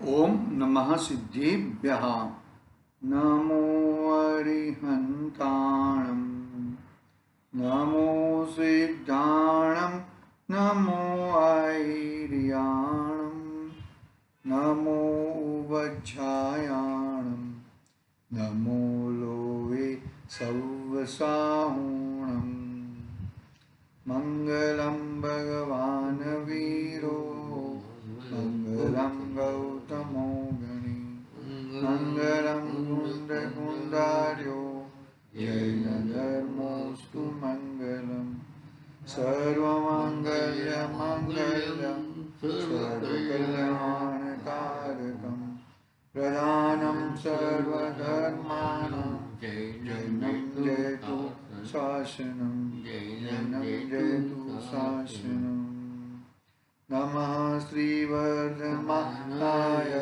ओम नमः सिद्धेभ्यः। नमो अरिहन्ताणं, नमो सिद्धाणं, नमो ऐर्याणं, नमो वज्रायाणं, नमो लोवे सव्वसाहुणं। मंगलं भगवान् वीरो, मंगलं गौतमो गणी, मंगलं कुन्दकुण्डार्यो, जैनधर्मोऽस्तु मंगलम्। सर्वमङ्गलमङ्गलं सर्वकल्याणकारकं, प्रधानं सर्वधर्माणां जैनं जयतु शासनं, जैनं जयतु शासनं। नमः श्रीवर्धमानाय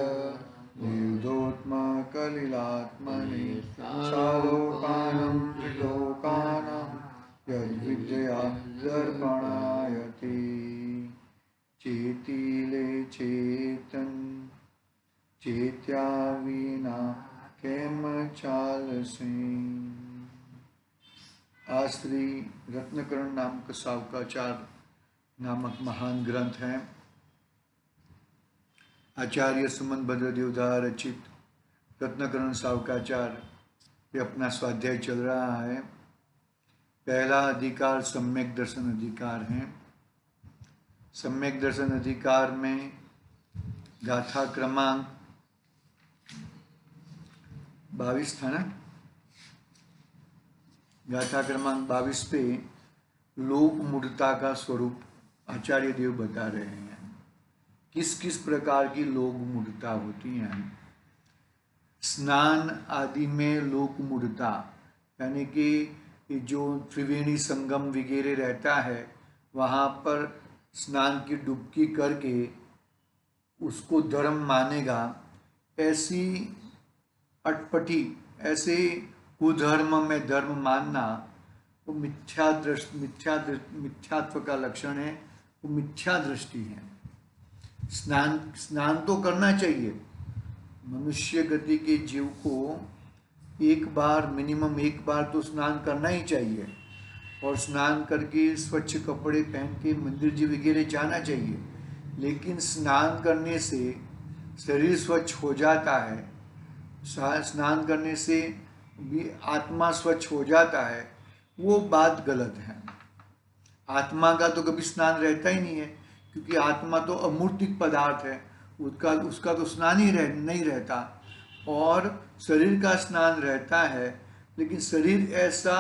निर्धोत्मकलिलात्मने, शालोकानं त्रिलोकानां यद्विद्या दर्पणायते। चेतिले चेतन चेत्या विना केम चालसे। आज श्री रत्नकरण नाम का सावकाचार नामक महान ग्रंथ है। आचार्य सुमन भद्रदेव द्वारा रचित रत्नकरण सावकाचार ये अपना स्वाध्याय चल रहा है। पहला अधिकार सम्यक दर्शन अधिकार है। सम्यक दर्शन अधिकार में गाथा क्रमांक 22 था ना। गाथा क्रमांक 22 पे लोक मूढ़ता का स्वरूप आचार्य देव बता रहे हैं। किस किस प्रकार की लोक मूढ़ता होती है। स्नान आदि में लोक मूढ़ता यानी कि जो त्रिवेणी संगम वगैरह रहता है वहाँ पर स्नान की डुबकी करके उसको धर्म मानेगा, ऐसी अटपटी ऐसे कुधर्म में धर्म मानना वो मिथ्यात्व का लक्षण है, वो मिथ्या दृष्टि है। स्नान तो करना चाहिए। मनुष्य गति के जीव को एक बार मिनिमम एक बार तो स्नान करना ही चाहिए और स्नान करके स्वच्छ कपड़े पहन के मंदिर जी वगैरह जाना चाहिए। लेकिन स्नान करने से शरीर स्वच्छ हो जाता है, स्नान करने से भी आत्मा स्वच्छ हो जाता है, वो बात गलत है। आत्मा का तो कभी स्नान रहता ही नहीं है, क्योंकि आत्मा तो अमूर्तिक पदार्थ है, उसका तो स्नान ही नहीं रहता। और शरीर का स्नान रहता है, लेकिन शरीर ऐसा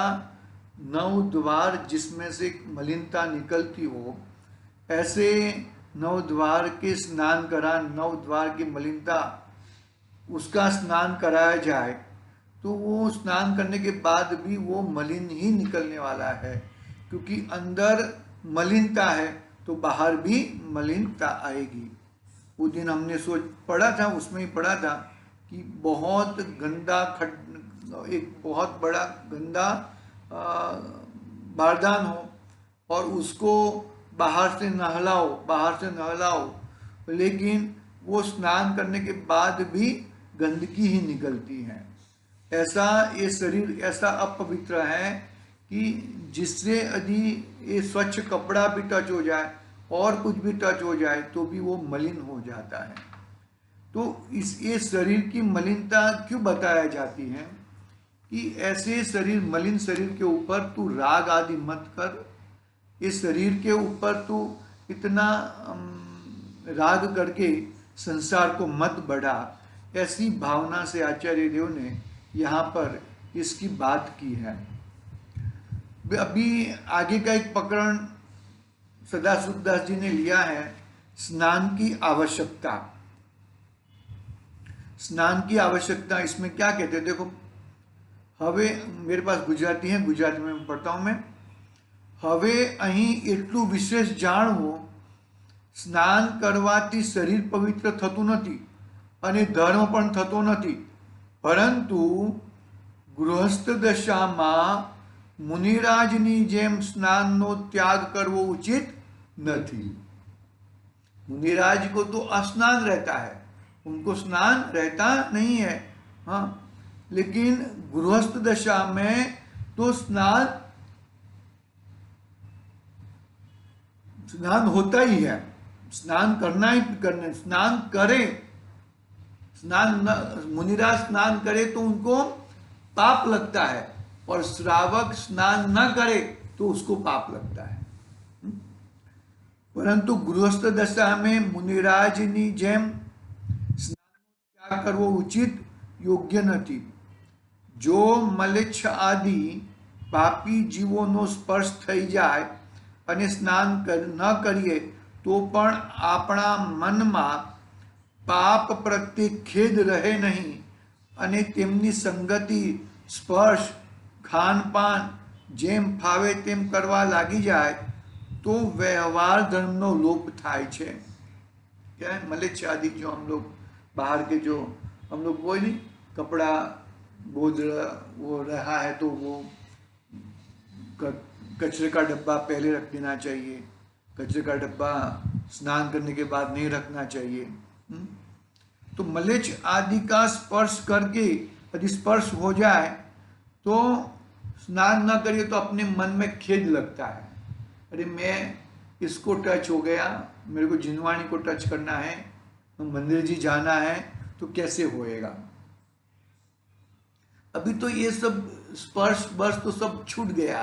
9 द्वार जिसमें से मलिनता निकलती हो, ऐसे 9 द्वार के स्नान करा, 9 द्वार की मलिनता उसका स्नान कराया जाए तो वो स्नान करने के बाद भी वो मलिन ही निकलने वाला है, क्योंकि अंदर मलिनता है तो बाहर भी मलिनता आएगी। उस दिन हमने पढ़ा था, उसमें ही पढ़ा था कि बहुत गंदा एक बहुत बड़ा गंदा बारदान हो और उसको बाहर से नहलाओ, लेकिन वो स्नान करने के बाद भी गंदगी ही निकलती है। ऐसा ये शरीर ऐसा अपवित्र है कि जिससे यदि ये स्वच्छ कपड़ा भी टच हो जाए और कुछ भी टच हो जाए तो भी वो मलिन हो जाता है। तो ये शरीर की मलिनता क्यों बताया जाती है कि ऐसे मलिन शरीर के ऊपर तू राग आदि मत कर, इस शरीर के ऊपर तू इतना राग करके संसार को मत बढ़ा। ऐसी भावना से आचार्य देव ने यहाँ पर इसकी बात की है। अभी आगे का एक प्रकरण सदाशिवदास जी ने लिया है, स्नान की आवश्यकता। स्नान की आवश्यकता इसमें क्या कहते हैं, देखो हवे मेरे पास गुजराती है, गुजराती में पढ़ता हूं मैं। हवे અહીં એટલું વિશેષ જાણવું, સ્નાન કરવાથી શરીર પવિત્ર થતું નથી અને ધર્મ પણ થતો નથી, પરંતુ ગૃહસ્થ દશામાં મુનિરાજની જેમ સ્નાનનો ત્યાગ કરવો ઉચિત નથી। मुनिराज को तो स्नान रहता है, उनको स्नान रहता नहीं है। हाँ, लेकिन गृहस्थ दशा में तो स्नान होता ही है, स्नान करना ही करना, स्नान करे, मुनिराज स्नान करे तो उनको पाप लगता है, और श्रावक स्नान न करे तो उसको पाप लगता है। परंतु गृहस्थ दशा में मुनिराजनी જેમ સ્નાન ત્યાગ કરવો ઉચિત યોગ્ય નથી। જો મલેચ્છ આદि પાપી જીવોનો સ્પર્શ થઈ જાય અને સ્નાન ન કરીએ તો પણ આપણા મનમાં પાપ પ્રત્યે ખેદ રહે નહીં, અને તેમની સંગતિ, સ્પર્શ, ખાનપાન જેમ ફાવે તેમ કરવા લાગી જાય तो व्यवहार धर्म नो लोप थाय छे। क्या है, मलेच्छ आदि जो हम लोग बाहर के, जो हम लोग कोई नहीं कपड़ा बोझ वो रहा है तो वो कचरे का डब्बा पहले रख देना चाहिए, कचरे का डब्बा स्नान करने के बाद नहीं रखना चाहिए। तो मलेच्छ आदि का स्पर्श करके यदि स्पर्श हो जाए तो स्नान न करिए तो अपने मन में खेद लगता है, अरे मैं इसको टच हो गया, मेरे को जिनवाणी को टच करना है, मंदिर जी जाना है, तो कैसे होएगा। अभी तो ये सब स्पर्श बर्श तो सब छूट गया।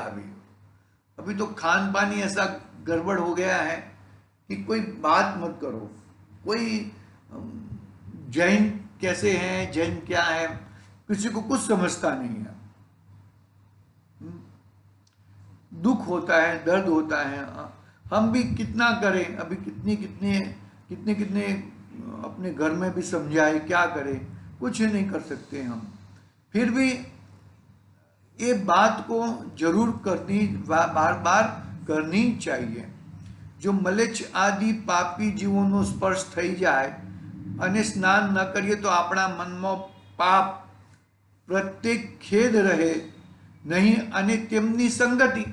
अभी तो खान पान ही ऐसा गड़बड़ हो गया है कि कोई बात मत करो। कोई जैन कैसे हैं, जैन क्या है, किसी को कुछ समझता नहीं है। दुख होता है, दर्द होता है, हम भी कितना करें, अभी कितने अपने घर में भी समझाए, क्या करें, कुछ नहीं कर सकते हम। फिर भी ये बात को जरूर करनी, बार बार करनी चाहिए। जो मलेच्छ आदि पापी जीवोनो स्पर्श थई जाए અને સ્નાન ન કરીએ તો આપણા મનમાં પાપ પ્રત્યેક ખેદ રહે नहीं, અને તેમની संगति,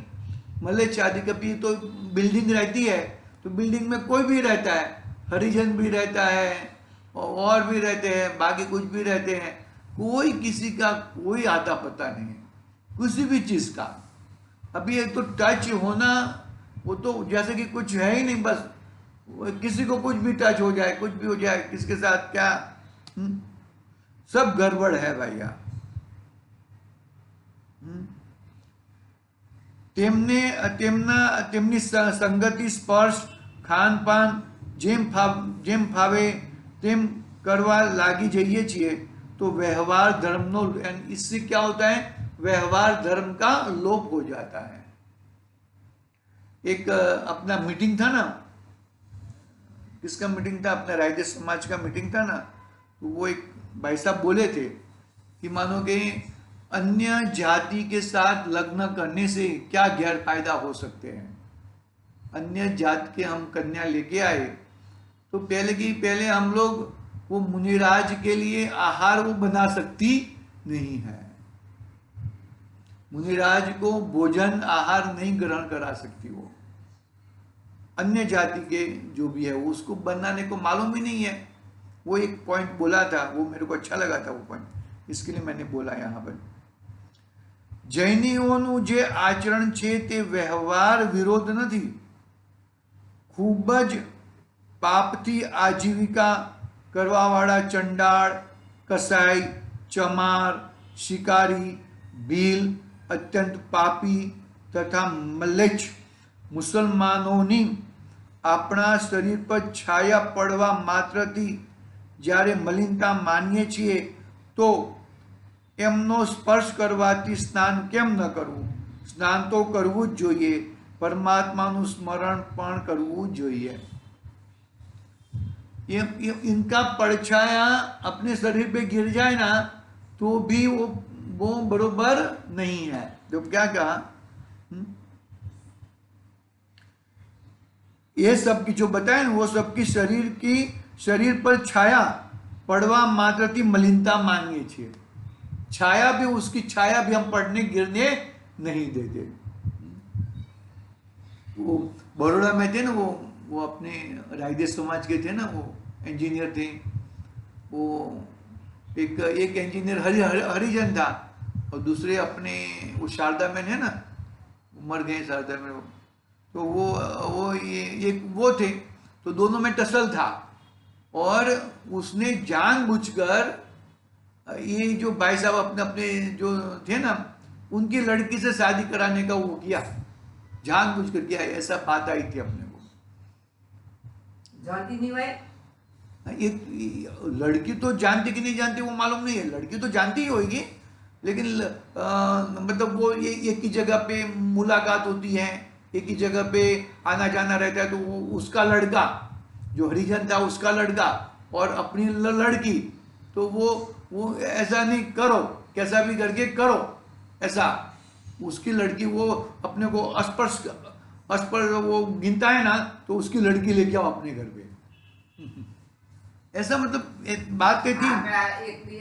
मलेच्छ आदि कभी तो बिल्डिंग रहती है तो बिल्डिंग में कोई भी रहता है, हरिजन भी रहता है और भी रहते हैं, बाकी कुछ भी रहते हैं, कोई किसी का कोई आता पता नहीं है किसी भी चीज का। अभी एक तो टच होना, वो तो जैसे कि कुछ है ही नहीं, बस किसी को कुछ भी टच हो जाए, कुछ भी हो जाए, किसके साथ क्या, सब गड़बड़ है भैया। તેમની સંગતિ, સ્પર્શ, ખાનપાન જેમ ફાવે તેમ કરવા લાગી જઈએ છીએ तो व्यवहार धर्म नो, इससे क्या होता है, व्यवहार धर्म का लोप हो जाता है। एक अपना मीटिंग था ना, किसका मीटिंग था, अपना रायदेव समाज का मीटिंग था ना, तो वो एक भाई साहब बोले थे कि मानो कि अन्य जाति के साथ लग्न करने से क्या गैर फायदा हो सकते हैं। अन्य जात के हम कन्या लेके आए तो पहले हम लोग वो मुनिराज के लिए आहार वो बना सकती नहीं है, मुनिराज को भोजन आहार नहीं ग्रहण करा सकती। वो अन्य जाति के जो भी है उसको बनाने को मालूम ही नहीं है। वो एक पॉइंट बोला था, वो मेरे को अच्छा लगा था वो पॉइंट, इसके लिए मैंने बोला यहाँ पर। जैनियों जे आचरण छे ते व्यवहार विरोध नहीं, खूब ज पापथी आजीविका करवावाड़ा चंडाळ, कसाई, चमार, शिकारी, भील, अत्यंत पापी तथा मलेच्छ मुसलमानोनी अपना शरीर पर छाया पड़वा मात्रथी જ્યારે મલિનતા માનીએ છીએ તો એમનો સ્પર્શ કરવાથી સ્નાન કેમ ન કરવું? સ્નાન તો કરવું જ જોઈએ, પરમાત્માનું સ્મરણ પણ કરવું જોઈએ। इनका परछाया अपने शरीर पे गिर जाए ना तो भी वो बरोबर नहीं है। तो क्या कहा, ये सब की जो बताए वो सबकी शरीर पर छाया पड़वा मात्र थी मलिनता मांगे छे, छाया भी, उसकी छाया भी हम पढ़ने गिरने नहीं देते। वो बड़ौदा में थे ना, वो अपने रायदेव समाज के थे ना, वो इंजीनियर थे, वो एक एक इंजीनियर हरिजन था, और दूसरे अपने वो शारदा में है ना, मर गए शारदा में वो, तो वो ये वो थे, तो दोनों में टसल था, और उसने जानबूझकर ये जो भाई साहब अपने अपने जो थे ना, उनकी लड़की से शादी कराने का वो किया, जानबूझकर किया, ऐसा बात आई थी अपने को। जानती नहीं भाई, ये लड़की तो जानती कि नहीं जानती वो मालूम नहीं है, लड़की तो जानती ही होगी, लेकिन मतलब वो ये एक ही जगह पे मुलाकात होती है, एक ही जगह पे आना जाना रहता है, तो वो उसका लड़का जो हरिजन था उसका लड़का और अपनी लड़की, तो वो ऐसा नहीं करो, कैसा भी करके करो ऐसा, उसकी लड़की वो अपने को स्पर्श वो गिनता है ना, तो उसकी लड़की लेके आओ अपने घर पे, ऐसा मतलब एक बात थी। एक भी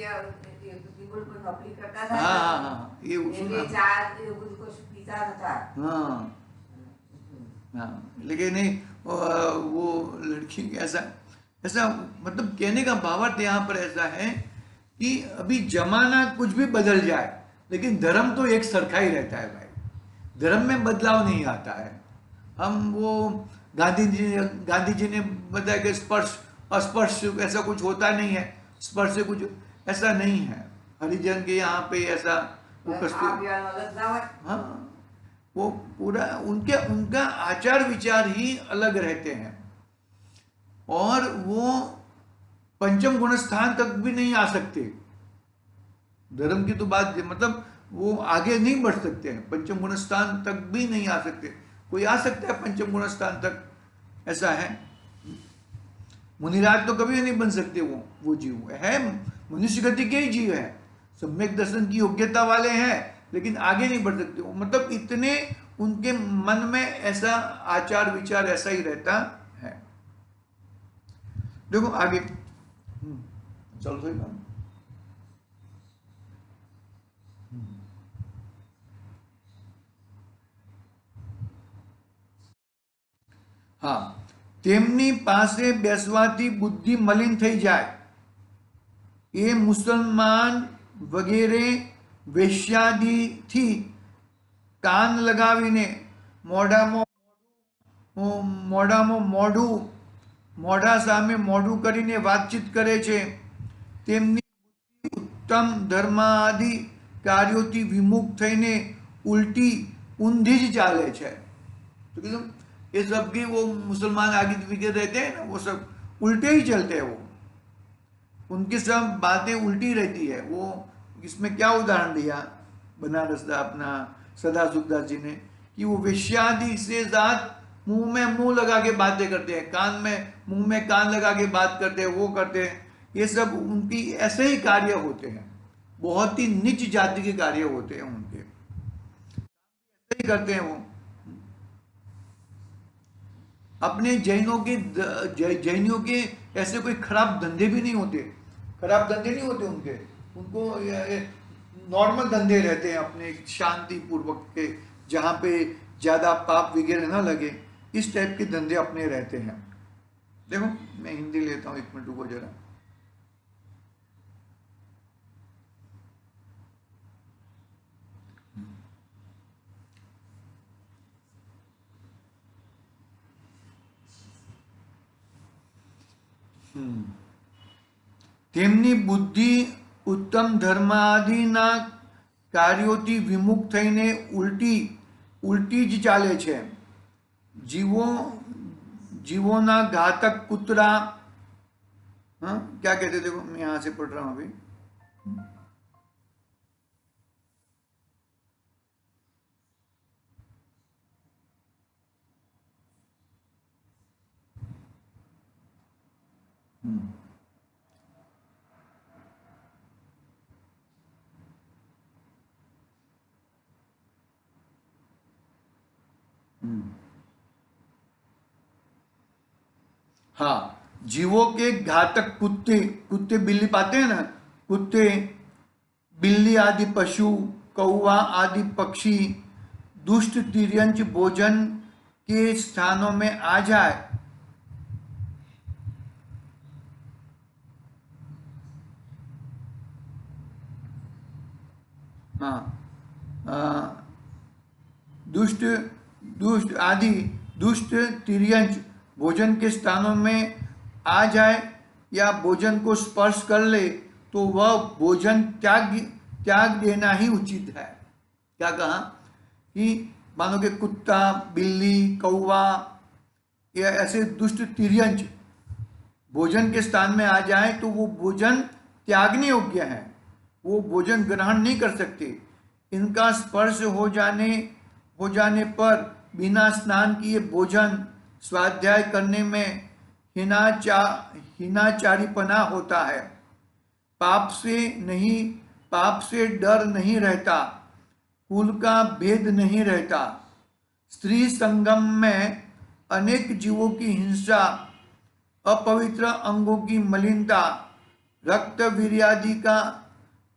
बिल्कुल कोई नौकरी करता था, हाँ हाँ हाँ, ये ये चार कुछ पिता था। हाँ हाँ, लेकिन नहीं वो लड़की ऐसा ऐसा मतलब कहने का भावार्थ यहाँ पर ऐसा है कि अभी जमाना कुछ भी बदल जाए, लेकिन धर्म तो एक सरखा ही रहता है भाई, धर्म में बदलाव नहीं आता है। हम वो गांधी जी ने बताया कि स्पर्श अस्पर्श ऐसा कुछ होता नहीं है, स्पर्श से कुछ ऐसा नहीं है, हरिजन के यहाँ पे ऐसा वो हाँ, वो पूरा उनके उनका आचार विचार ही अलग रहते हैं, और वो पंचम गुण स्थान तक भी नहीं आ सकते, धर्म की तो बात मतलब वो आगे नहीं बढ़ सकते हैं, पंचम गुण स्थान तक भी नहीं आ सकते, कोई आ सकता है पंचम गुण स्थान तक, ऐसा है। मुनिराज तो कभी नहीं बन सकते, वो जीव है, मनुष्य गति के ही जीव है, सम्यक दर्शन की योग्यता वाले हैं, लेकिन आगे नहीं बढ़ सकते वो, मतलब इतने उनके मन में ऐसा आचार विचार ऐसा ही रहता है। देखो आगे चल रही बात। હા, તેમની પાસે બેસવાથી બુદ્ધિ મલિન થઈ જાય, એ મુસલમાન વગેરે વેશ્યાદિથી કાન લગાવીને મોઢામાં મોઢામાં મોઢું મોઢા સામે મોઢું કરીને વાતચીત કરે છે, તેમની બુદ્ધિ ઉત્તમ ધર્માદિ કાર્યોથી વિમુખ થઈને ઉલટી ઊંધી જ ચાલે છે। तो कीधुं ये सब की वो मुसलमान आगे पीछे रहते हैं ना, वो सब उल्टे ही चलते हैं, वो उनकी सब बातें उल्टी रहती है। वो इसमें क्या उदाहरण दिया बनारस का अपना सदा सुखदास जी ने, कि वो वेश्यादि से साथ मुंह में मुंह लगा के बातें करते हैं, कान में मुंह में कान लगा के बात करते हैं, वो करते हैं, ये सब उनकी ऐसे ही कार्य होते हैं, बहुत ही नीच जाति के कार्य होते हैं उनके, ऐसे ही करते हैं वो। अपने जैनियों के ऐसे कोई खराब धंधे भी नहीं होते, खराब धंधे नहीं होते उनके, उनको नॉर्मल धंधे रहते हैं अपने शांति पूर्वक के, जहाँ पे ज्यादा पाप वगैरह ना लगे, इस टाइप के धंधे अपने रहते हैं। देखो मैं हिंदी लेता हूँ, एक मिनट रुको जरा। તેમની બુદ્ધિ ઉત્તમ ધર્માદિના કાર્યોથી વિમુખ થઈને ઉલટી જ ચાલે છે। जीवों घातक कुतरा, हाँ क्या कहते, देखो मैं यहां से पढ़ रहा हूं अभी। हाँ, जीवों के घातक कुत्ते, कुत्ते बिल्ली पाते हैं ना, कुत्ते बिल्ली आदि पशु, कौवा आदि पक्षी दुष्ट तिर्यंच भोजन के स्थानों में आ जाए हाँ, दुष्ट दुष्ट आदि दुष्ट तिर्यंच भोजन के स्थानों में आ जाए या भोजन को स्पर्श कर ले तो वह भोजन त्याग देना ही उचित है। क्या कहा कि मानो कि कुत्ता, बिल्ली, कौवा या ऐसे दुष्ट तिर्यंच भोजन के स्थान में आ जाए तो वो भोजन त्यागने योग्य है, वो भोजन ग्रहण नहीं कर सकते। इनका स्पर्श हो जाने पर बिना स्नान किए भोजन स्वाध्याय करने में हिनाचारीपना होता है। पाप से डर नहीं रहता, कुल का भेद नहीं रहता। स्त्री संगम में अनेक जीवों की हिंसा, अपवित्र अंगों की मलिनता, रक्त वीर्यादि का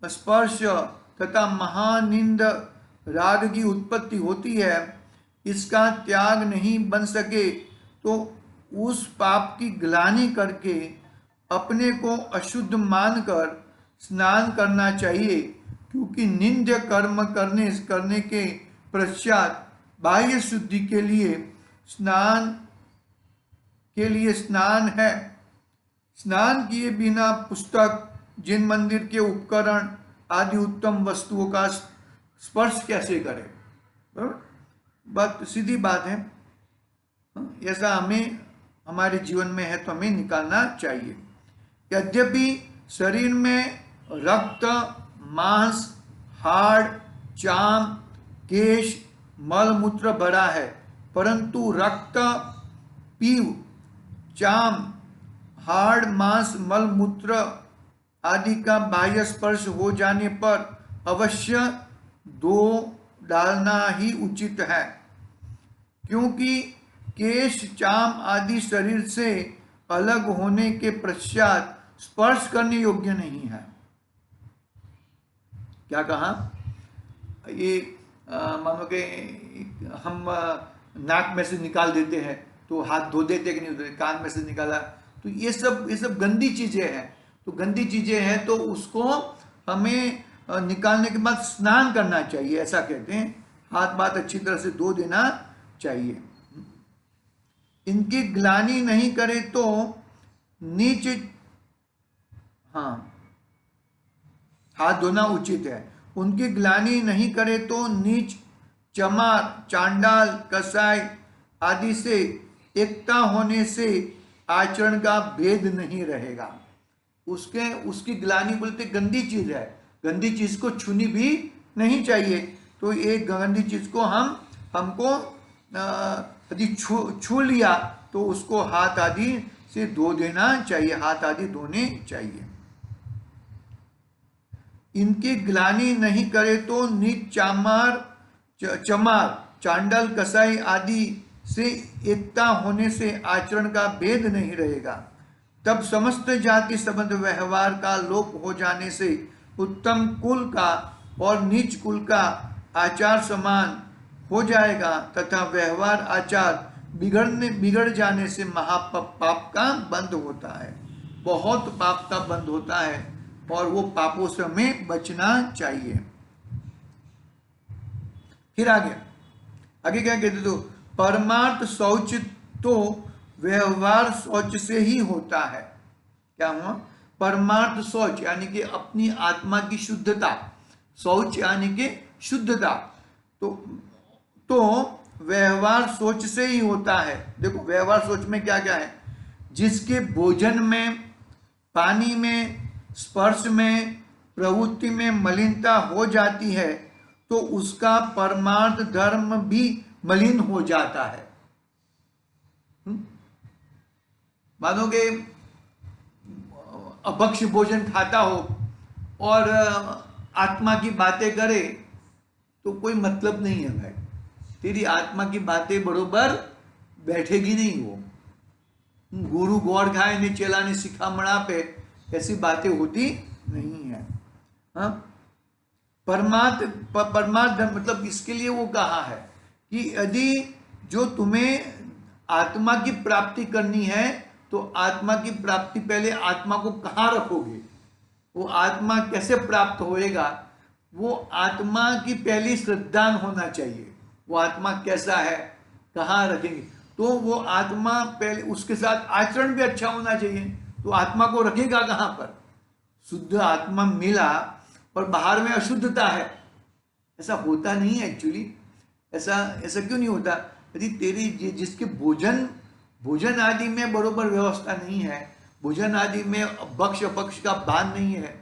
स्पर्श तथा महानिंद राग की उत्पत्ति होती है। इसका त्याग नहीं बन सके तो उस पाप की ग्लानि करके अपने को अशुद्ध मानकर स्नान करना चाहिए, क्योंकि निंद्य कर्म करने के पश्चात बाह्य शुद्धि के लिए स्नान है। स्नान किए बिना पुस्तक, जिन मंदिर के उपकरण आदि उत्तम वस्तुओं का स्पर्श कैसे करें? बात सीधी बात है, ऐसा हमें हमारे जीवन में है तो हमें निकालना चाहिए। यद्यपि शरीर में रक्त, मांस, हाड़, चाम, केश, मल मूत्र भरा है, परंतु रक्त, पीव, चाम, हाड़, मांस, मल मूत्र आदि का बाह्य स्पर्श हो जाने पर अवश्य धो डालना ही उचित है, क्योंकि केश, चाम आदि शरीर से अलग होने के पश्चात स्पर्श करने योग्य नहीं है। क्या कहा? ये मानो कि हम नाक में से निकाल देते हैं तो हाथ धो देते कि नहीं धोते, कान में से निकाला, तो ये सब गंदी चीजें हैं। तो गंदी चीजें हैं तो उसको हमें निकालने के बाद स्नान करना चाहिए, ऐसा कहते हैं। हाथ बात अच्छी तरह से धो देना चाहिए। इनकी ग्लानि नहीं करे तो नीच, हाँ, हाथ धोना उचित है। उनकी ग्लानि नहीं करे तो नीच, चमार, चांडाल, कसाई आदि से एकता होने से आचरण का भेद नहीं रहेगा। उसकी ग्लानि बोलते गंदी चीज है, गंदी चीज को छूनी भी नहीं चाहिए। तो एक गंदी चीज को हमको यदि छू लिया तो उसको हाथ आदि से धो देना चाहिए, हाथ आदि धोने चाहिए। इनकी ग्लानि नहीं करे तो नीच, चमार, चांडाल, कसाई आदि से एकता होने से आचरण का भेद नहीं रहेगा। तब समस्त जाति संबंध व्यवहार का लोप हो जाने से उत्तम कुल का और नीच कुल का आचार समान हो जाएगा तथा व्यवहार आचार बिगड़ जाने से महापाप का बंद होता है, बहुत पाप का बंद होता है और वो पापों से हमें बचना चाहिए। फिर आगे क्या कहते? तो परमार्थ शौच तो व्यवहार शौच से ही होता है। क्या हुआ? परमार्थ शौच यानी कि अपनी आत्मा की शुद्धता, शौच यानी कि शुद्धता, तो व्यवहार सोच से ही होता है। देखो व्यवहार सोच में क्या क्या है? जिसके भोजन में, पानी में, स्पर्श में, प्रवृत्ति में मलिनता हो जाती है तो उसका परमार्थ धर्म भी मलिन हो जाता है। मानो कि अभक्ष भोजन खाता हो और आत्मा की बातें करे तो कोई मतलब नहीं है भाई, तेरी आत्मा की बातें बरोबर बैठेगी नहीं। वो गुरु गौड़ खाए ने चेला ने सिखा मड़ा पे ऐसी बातें होती नहीं है। हाँ, परमार्थ मतलब इसके लिए वो कहा है कि यदि जो तुम्हें आत्मा की प्राप्ति करनी है तो आत्मा की प्राप्ति पहले आत्मा को कहाँ रखोगे, वो आत्मा कैसे प्राप्त होएगा? वो आत्मा की पहली श्रद्धा होना चाहिए। वो आत्मा कैसा है, कहाँ रखेंगे, तो वो आत्मा पहले उसके साथ आचरण भी अच्छा होना चाहिए। तो आत्मा को रखेगा कहाँ पर? शुद्ध आत्मा मिला और बाहर में अशुद्धता है, ऐसा होता नहीं है एक्चुअली। ऐसा ऐसा क्यों नहीं होता? यदि तेरी जिसके भोजन आदि में बरोबर व्यवस्था नहीं है, भोजन आदि में बक्ष अपक्ष का भान नहीं है,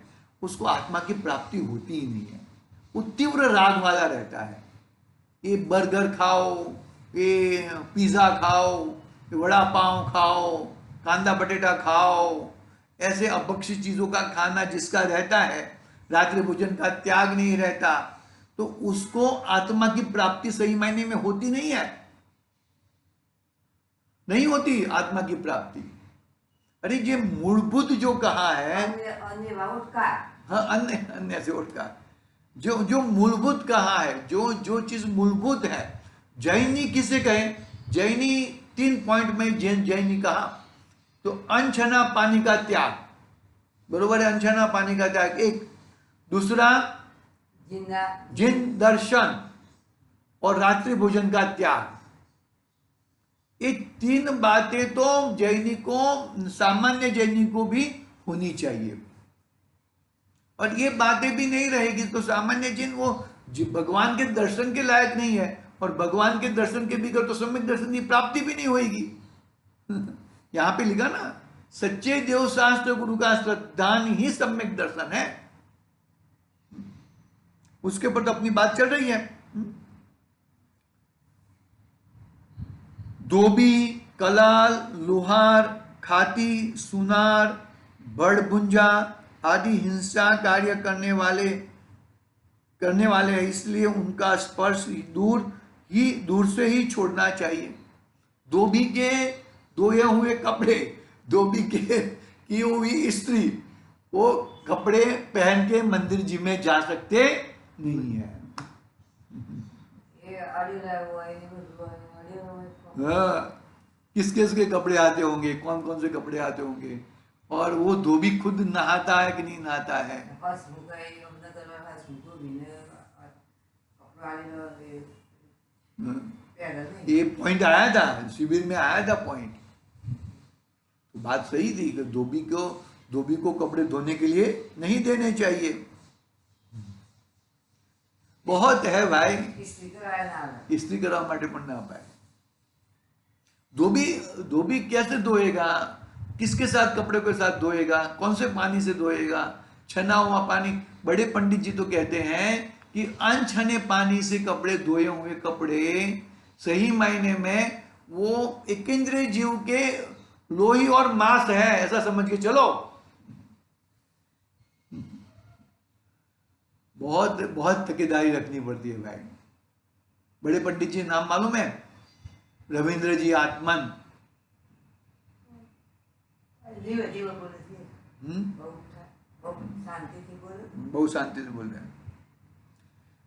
उसको आत्मा की प्राप्ति होती ही नहीं है। वो तीव्र राग वाला रहता है। ये बर्गर खाओ, ये पिज़्ज़ा खाओ, ये वड़ा पाव खाओ, कांदा बटेटा खाओ, ऐसे अपक्षी चीज़ों का खाना जिसका रहता है, रात्रि भोजन का त्याग नहीं रहता, तो उसको आत्मा की प्राप्ति सही मायने में होती नहीं है, नहीं होती आत्मा की प्राप्ति। अरे ये मूलभूत जो कहा है, अन्य बाबत का, हाँ, अन्य से उठकर जो मूलभूत कहा है, जो चीज मूलभूत है, जैनी किसे कहें? जैनी 3 पॉइंट में जैनी कहा तो अनछना पानी का त्याग, बरोबर है, अनछना पानी का त्याग एक। दूसरा जिन दर्शन और रात्रि भोजन का त्याग। ये 3 बातें तो जैनी को, सामान्य जैनी को भी होनी चाहिए। और ये बातें भी नहीं रहेगी तो सामान्य जिन वो भगवान के दर्शन के लायक नहीं है, और भगवान के दर्शन के बिगड़ तो सम्यक दर्शन की प्राप्ति भी नहीं होगी। यहां पे लिखा ना, सच्चे देव शास्त्र गुरु का श्रद्धान ही सम्यक दर्शन है। उसके ऊपर तो अपनी बात चल रही है। धोबी, कलाल, लोहार, खाती, सुनार, बड़बुंजा आदि हिंसा कार्य करने वाले हैं, इसलिए उनका स्पर्श दूर से ही छोड़ना चाहिए। धोबी के धोए हुए कपड़े, धोबी के की हुई स्त्री, वो कपड़े पहन के मंदिर जी में जा सकते नहीं है। किस किस के कपड़े आते होंगे, कौन कौन से कपड़े आते होंगे, और वो धोबी खुद नहाता है कि नहीं नहाता है? ये पॉइंट आया था शिविर में, आया था पॉइंट, तो बात सही थी कि धोबी को कपड़े धोने के लिए नहीं देने चाहिए। बहुत है भाई, स्त्री करावा माटे पण ना पाए। धोबी कैसे धोएगा, किसके साथ, कपड़े के साथ धोएगा, कौन से पानी से धोएगा? छना हुआ पानी। बड़े पंडित जी तो कहते हैं कि अनछने पानी से कपड़े, धोए हुए कपड़े सही मायने में वो एकेंद्रीय जीव के लोही और मांस है, ऐसा समझ के चलो। बहुत बहुत तकेदारी रखनी पड़ती है भाई। बड़े पंडित जी नाम मालूम है? रविंद्र जी आत्मन। बहुत शांति से बोल रहे हैं।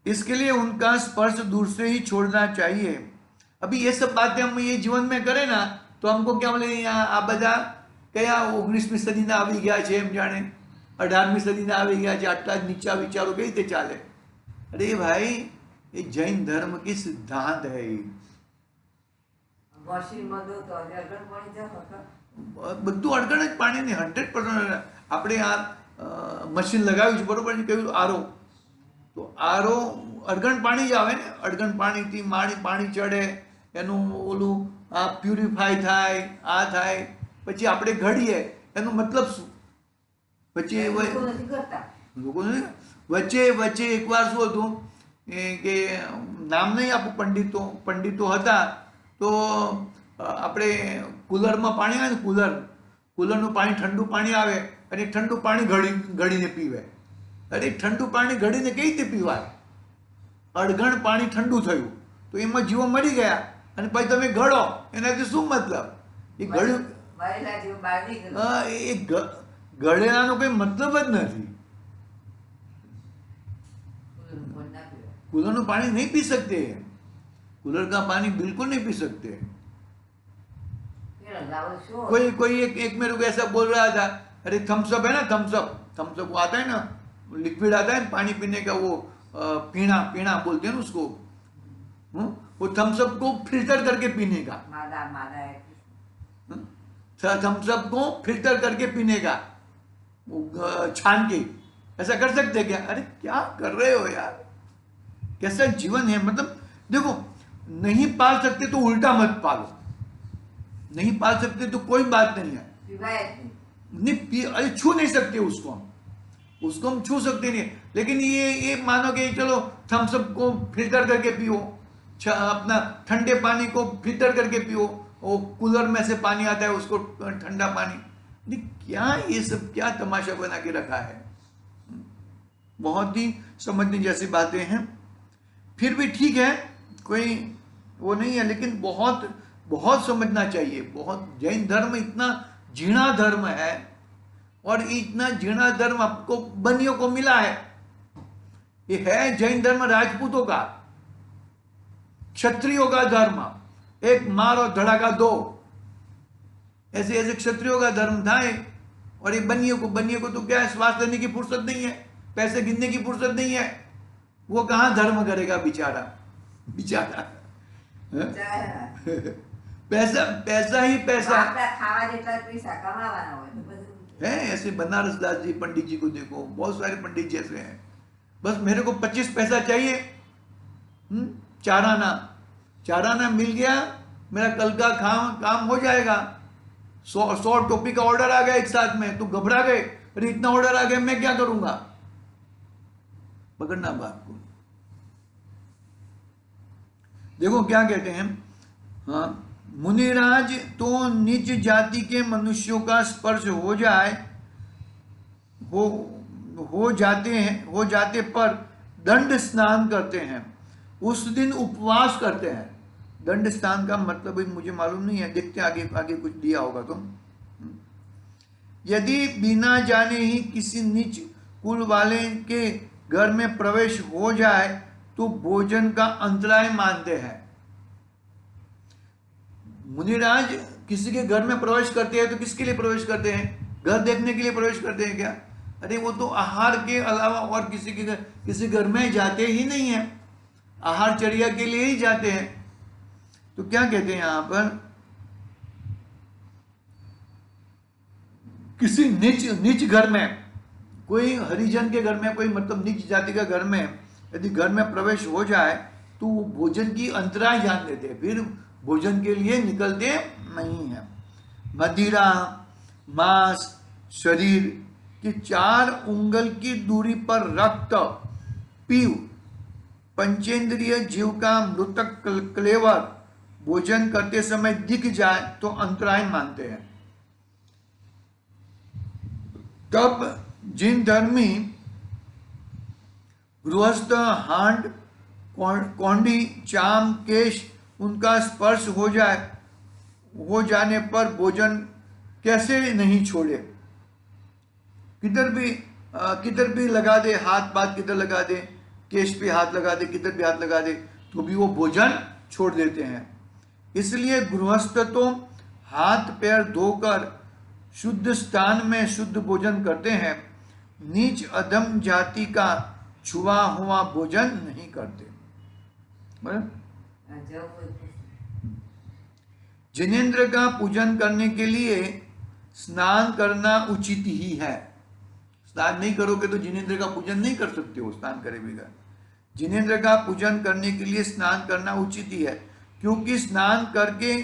इसके लिए उनका स्पर्श दूर से ही छोड़ना चाहिए। अभी ये सब बातें हम ये जीवन में करें ना, तो हमको क्या बोले, यहाँ आ बदा क्या 19મી સદીના આવી ગયા છે, એમ જાણે 18મી સદીના આવી ગયા છે, આટલા નીચા વિચારો કઈ રીતે ચાલે? अरे भाई, ये जैन धर्म की सिद्धांत है। બધું અડગણ જ પાણી ને 100%. આપણે આ મશીન લગાવ્યું છે, બરોબર છે, કહ્યું આરો, તો આરો અડગણ પાણી જ આવે ને, અડગણ પાણીથી પાણી ચડે, એનું ઓલું આ પ્યુરિફાય થાય, આ થાય, પછી આપણે ઘડીએ, એનો મતલબ શું? પછી વચ્ચે એકવાર શું હતું કે નામ નહીં આપું, પંડિતો હતા, તો આપણે કુલરમાં પાણી આવે ને, કુલરનું પાણી, ઠંડુ પાણી આવે, અને ઠંડુ પાણી ઘડીને પીવે. અરે ઠંડુ પાણી ઘડીને કઈ રીતે પીવાય? અડગણ પાણી ઠંડુ થયું તો એમાં જીવો મરી ગયા, અને પછી તમે ઘડો, એનાથી શું મતલબ? એ ઘડ્યું, એ ઘડેલાનો કોઈ મતલબ જ નથી. कूलर में पानी नहीं पी सकते, कूलर का पानी बिल्कुल नहीं पी सकते। कोई एक मेरे को ऐसा बोल रहा था, अरे थम्सअप है ना, थम्सअप आता है ना, लिक्विड आता है पानी पीने का, पीना पीना बोलते हैं ना उसको, वो थम्स अप को फिल्टर करके पीने का, मादा मादा है। थम्स अप को फिल्टर करके पीने का, वो छान के, ऐसा कर सकते क्या? अरे क्या कर रहे हो यार, कैसा जीवन है। मतलब देखो, नहीं पाल सकते तो उल्टा मत पालो, नहीं पाल सकते तो कोई बात नहीं है, विवाहित नहीं अरे छू नहीं सकते उसको हम छू सकते नहीं, लेकिन ये मानो कि चलो थम्स अप को फिल्टर करके पियो, अपना ठंडे पानी को फिल्टर करके पियो, वो कूलर में से पानी आता है उसको ठंडा पानी, नहीं क्या ये सब क्या तमाशा बना के रखा है। बहुत ही समझने जैसी बातें हैं। फिर भी ठीक है, कोई वो नहीं है, लेकिन बहुत बहुत समझना चाहिए। बहुत, जैन धर्म इतना जीर्णा धर्म है, और इतना जीर्णा धर्म आपको बनियों को मिला है। ये है जैन धर्म राजपूतों का, क्षत्रियों का धर्म, एक मार और धड़ाका दो, ऐसे ऐसे क्षत्रियों का धर्म था ये। और ये बनियों को तो क्या है, श्वास लेने की फुर्सत नहीं है, पैसे गिनने की फुर्सत नहीं है, वो कहां धर्म करेगा बेचारा, बेचारा पैसा पैसा ही पैसा है। ऐसे बनारस दास जी पंडित जी को देखो, बहुत सारे पंडित जैसे हैं, बस मेरे को 25 पैसा चाहिए, चाराना मिल गया, मेरा कल का काम हो जाएगा। 100 टोपी का ऑर्डर आ गया एक साथ में, तो घबरा गए, अरे इतना ऑर्डर आ गया मैं क्या करूंगा, पकड़ना बात को। देखो क्या कहते हैं, हाँ, मुनिराज तो नीच जाति के मनुष्यों का स्पर्श हो जाए हो जाते पर दंड स्नान करते हैं, उस दिन उपवास करते हैं। दंड स्नान का मतलब मुझे मालूम नहीं है, देखते आगे आगे कुछ दिया होगा तो। यदि बिना जाने ही किसी नीच कुल वाले के घर में प्रवेश हो जाए तो भोजन का अंतराय मानते हैं। मुनिराज किसी के घर में प्रवेश करते हैं तो किसके लिए प्रवेश करते हैं? घर देखने के लिए प्रवेश करते हैं क्या? अरे वो तो आहार के अलावा और किसी घर में जाते ही नहीं है, आहार चर्या के लिए ही जाते हैं। तो क्या कहते हैं यहां पर, किसी नीच घर में, कोई हरिजन के घर में, कोई मतलब नीच जाति का घर में यदि घर में प्रवेश हो जाए तो वो भोजन की अंतराय जान लेते हैं, फिर भोजन के लिए निकलते नहीं है। मदिरा, मांस, शरीर की 4 उंगल की दूरी पर रक्त पीव पंचेंद्रिय जीव का मृतक क्लेवर भोजन करते समय दिख जाए तो अंतराय मानते हैं। तब जिन धर्मी गृहस्थ हांड, कौंडी, चाम, केश उनका स्पर्श हो जाने पर भोजन कैसे नहीं छोड़े, किधर भी लगा दे हाथ, बात किधर लगा दे, केश पे हाथ लगा दे, किधर भी हाथ लगा दे, तो भी वो भोजन छोड़ देते हैं। इसलिए गृहस्थ तो हाथ पैर धोकर शुद्ध स्थान में शुद्ध भोजन करते हैं, नीच अधम जाति का छुआ हुआ भोजन नहीं करते। जिनेंद्र का पूजन करने के लिए स्नान करना उचित ही है। स्नान नहीं करोगे तो जिनेंद्र का पूजन नहीं कर सकते हो, स्नान करे बगैर। जिनेंद्र का पूजन करने के लिए स्नान करना उचित ही है, क्योंकि स्नान करके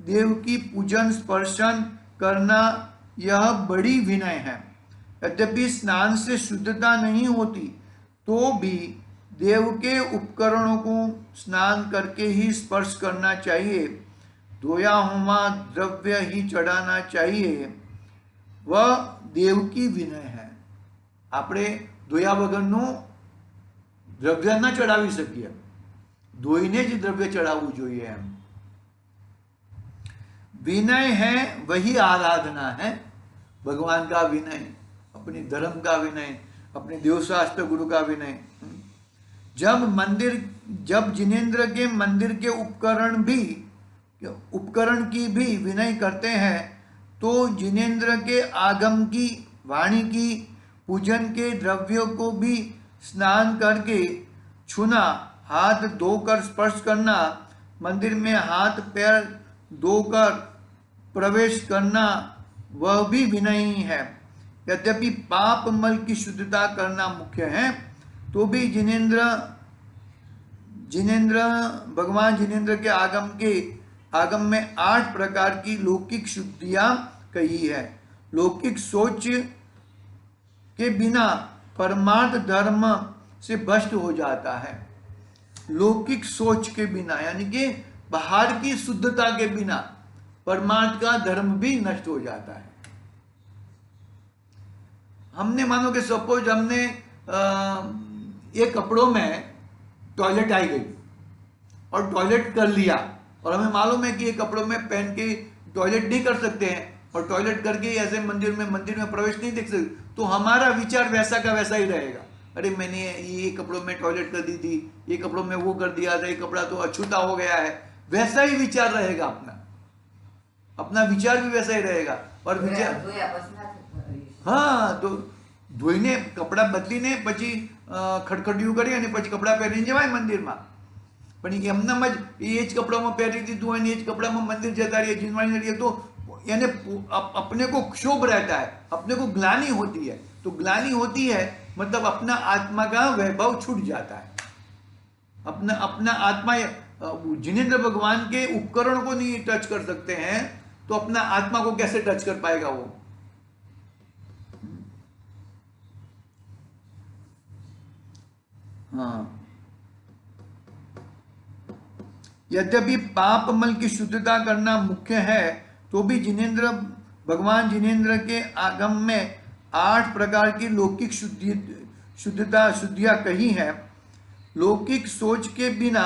देव की पूजन स्पर्शन करना यह बड़ी विनय है। यद्यपि स्नान से शुद्धता नहीं होती तो भी देव के उपकरणों को स्नान करके ही स्पर्श करना चाहिए, धोया हुआ द्रव्य ही चढ़ाना चाहिए, वह देव की विनय है। આપણે ધોયા વગરનું દ્રવ્ય ન ચડાવી શકીએ, ધોઈને જ દ્રવ્ય ચડાવવું જોઈએ એમ। विनय है वही आराधना है, भगवान का विनय, अपने धर्म का विनय, अपने देवशास्त्र गुरु का विनय। जब जिनेंद्र के मंदिर के उपकरण की भी विनय करते हैं तो जिनेंद्र के आगम की, वाणी की, पूजन के द्रव्यों को भी स्नान करके छूना, हाथ धोकर स्पर्श करना, मंदिर में हाथ पैर धोकर प्रवेश करना, वह भी विनय ही है। यद्यपि पाप मल की शुद्धता करना मुख्य है, तो भी भगवान जिनेन्द्र के आगम में 8 प्रकार की लौकिक शुद्धियां कही है। लौकिक सोच के बिना परमार्थ धर्म से भ्रष्ट हो जाता है। लौकिक सोच के बिना यानी कि बाहर की शुद्धता के बिना परमार्थ का धर्म भी नष्ट हो जाता है। हमने मानो कि सपोज हमने ये कपड़ों में टॉयलेट आई गई और टॉयलेट कर लिया, और हमें मालूम है कि ये कपड़ों में पहन के टॉयलेट नहीं कर सकते हैं, और टॉयलेट करके ऐसे मंदिर में प्रवेश नहीं देख सकते, तो हमारा विचार वैसा का वैसा ही रहेगा। अरे मैंने ये कपड़ों में टॉयलेट कर दी थी, ये कपड़ों में वो कर दिया था, ये कपड़ा तो अछूता हो गया है, वैसा ही विचार रहेगा अपना विचार भी वैसा ही रहेगा। और विचार हाँ, तो ધોઈને કપડા બદલીને પછી ખડખડિયું કરી અને પછી કપડા પહેરીને જવાય મંદિરમાં, પણ એમનામ જ એ જ કપડામાં પહેરી દીધું અને એ જ કપડામાં મંદિર જતા રહીએ, જીનવાણી રહીએ, તો यानी अपने को क्षोभ रहता है, अपने को ग्लानि होती है। तो ग्लानि होती है मतलब अपना आत्मा का वैभव छूट जाता है। अपना आत्मा, जिनेन्द्र भगवान के उपकरण को नहीं टच कर सकते हैं, तो अपना आत्मा को कैसे टच कर पाएगा वो। हाँ, यद्यपि पाप मल की शुद्धता करना मुख्य है, तो भी भगवान जिनेन्द्र के आगम में 8 प्रकार की लौकिक शुद्धियां कही है। लौकिक सोच के बिना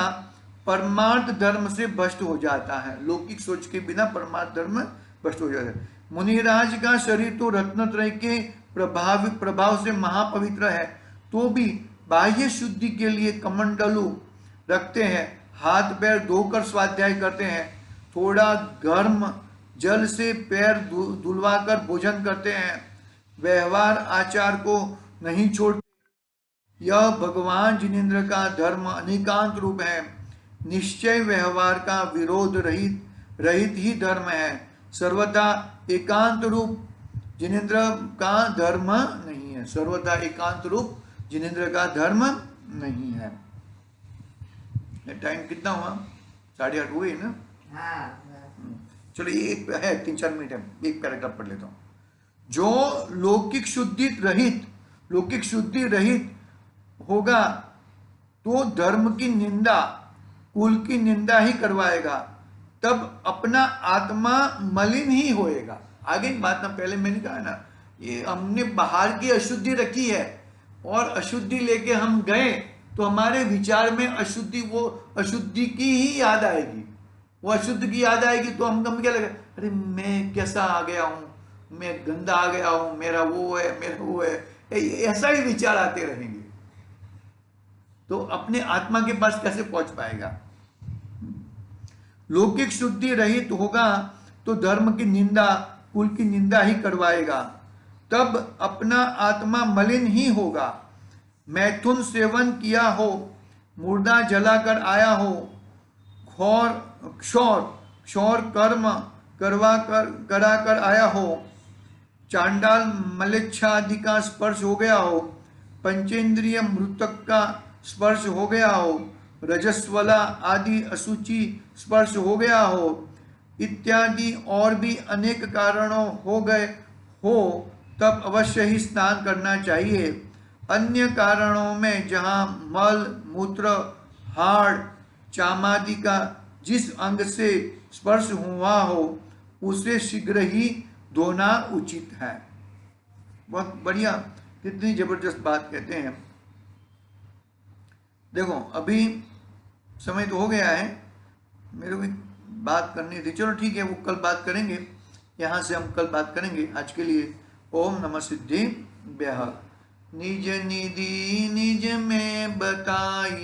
परमार्थ धर्म से भ्रष्ट हो जाता है। लौकिक सोच के बिना परमार्थ धर्म भ्रष्ट हो जाता है। मुनिराज का शरीर तो रत्नत्रय के प्रभाव से महापवित्र है, तो भी बाह्य शुद्धि के लिए कमंडलू रखते हैं, हाथ पैर धोकर स्वाध्याय करते हैं, थोड़ा गर्म जल से पैर धुलवाकर भोजन करते हैं, व्यवहार आचार को नहीं छोड़ते। यह भगवान जिनेन्द्र का धर्म अनेकांत रूप है। निश्चय व्यवहार का विरोध रहित ही धर्म है। सर्वथा एकांत रूप जिनेन्द्र का धर्म नहीं है। सर्वथा एकांत रूप जिनेन्द्र का धर्म नहीं है। टाइम कितना हुआ? 8:30 हुई ना? हाँ। चलो ये एक है, 3-4 मिनट है, एक पैराग्राफ पढ़ लेता हूँ। जो लौकिक शुद्धि रहित होगा तो धर्म की निंदा, कुल की निंदा ही करवाएगा, तब अपना आत्मा मलिन ही होएगा। आगे की बात ना, पहले मैंने कहा ना, ये हमने बाहर की अशुद्धि रखी है और अशुद्धि लेके हम गए तो हमारे विचार में अशुद्धि की ही याद आएगी। वो अशुद्ध की याद आएगी तो हम क्या लगेगा, अरे मैं कैसा आ गया हूँ, मैं गंदा आ गया हूँ, मेरा वो है, ऐसा ही विचार आते रहेंगे। तो अपने आत्मा के पास कैसे पहुंच पाएगा? लौकिक शुद्धि रहित होगा तो धर्म की निंदा, कुल की निंदा ही करवाएगा, तब अपना आत्मा मलिन ही होगा। मैथुन सेवन किया हो, मुर्दा जलाकर आया हो, क्षौर कर्म कराकर आया हो, चांडाल मलेच्छा आदि का स्पर्श हो गया हो, पंचेंद्रिय मृतक का स्पर्श हो गया हो, रजस्वला आदि अशुचि स्पर्श हो गया हो, इत्यादि और भी अनेक कारणों हो गए हो, तब अवश्य ही स्नान करना चाहिए। अन्य कारणों में जहाँ मल मूत्र हाड़ चामादि का जिस अंग से स्पर्श हुआ हो उसे शीघ्र ही धोना उचित है। बहुत बढ़िया, कितनी जबरदस्त बात कहते हैं। देखो अभी समय तो हो गया है, मेरे को बात करनी थी, चलो ठीक है, वो कल बात करेंगे, यहाँ से हम कल बात करेंगे। आज के लिए ओम नमः सिद्धि। निज निधि निज में बताई।